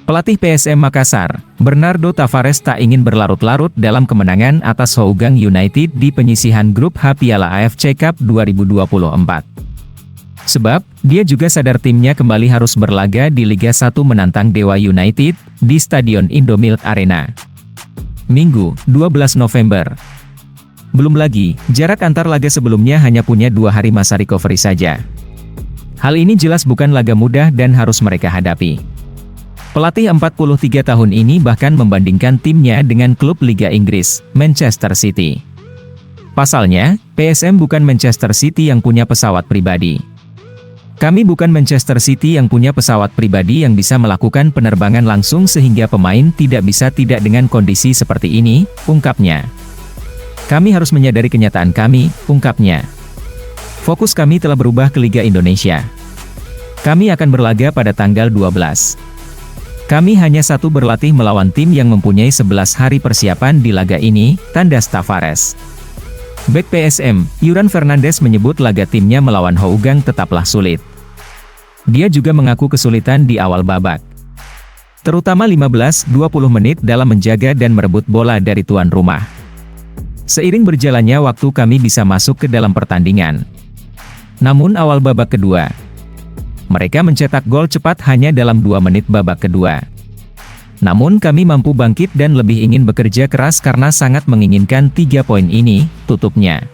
Pelatih PSM Makassar, Bernardo Tavares tak ingin berlarut-larut dalam kemenangan atas Hougang United di penyisihan grup H Piala AFC Cup 2024. Sebab, dia juga sadar timnya kembali harus berlaga di Liga 1 menantang Dewa United di Stadion Indomilk Arena. Minggu, 12 November. Belum lagi, jarak antar laga sebelumnya hanya punya 2 hari masa recovery saja. Hal ini jelas bukan laga mudah dan harus mereka hadapi. Pelatih 43 tahun ini bahkan membandingkan timnya dengan klub Liga Inggris, Manchester City. Pasalnya, PSM bukan Manchester City yang punya pesawat pribadi. Kami bukan Manchester City yang punya pesawat pribadi yang bisa melakukan penerbangan langsung sehingga pemain tidak bisa tidak dengan kondisi seperti ini, ungkapnya. Kami harus menyadari kenyataan kami, ungkapnya. Fokus kami telah berubah ke Liga Indonesia. Kami akan berlaga pada tanggal 12. Kami hanya satu berlatih melawan tim yang mempunyai 11 hari persiapan di laga ini, tandas Tavares. Bek PSM, Yuran Fernandes menyebut laga timnya melawan Hougang tetaplah sulit. Dia juga mengaku kesulitan di awal babak. Terutama 15-20 menit dalam menjaga dan merebut bola dari tuan rumah. Seiring berjalannya waktu kami bisa masuk ke dalam pertandingan. Namun awal babak kedua, mereka mencetak gol cepat hanya dalam 2 menit babak kedua. Namun kami mampu bangkit dan lebih ingin bekerja keras karena sangat menginginkan 3 poin ini, tutupnya.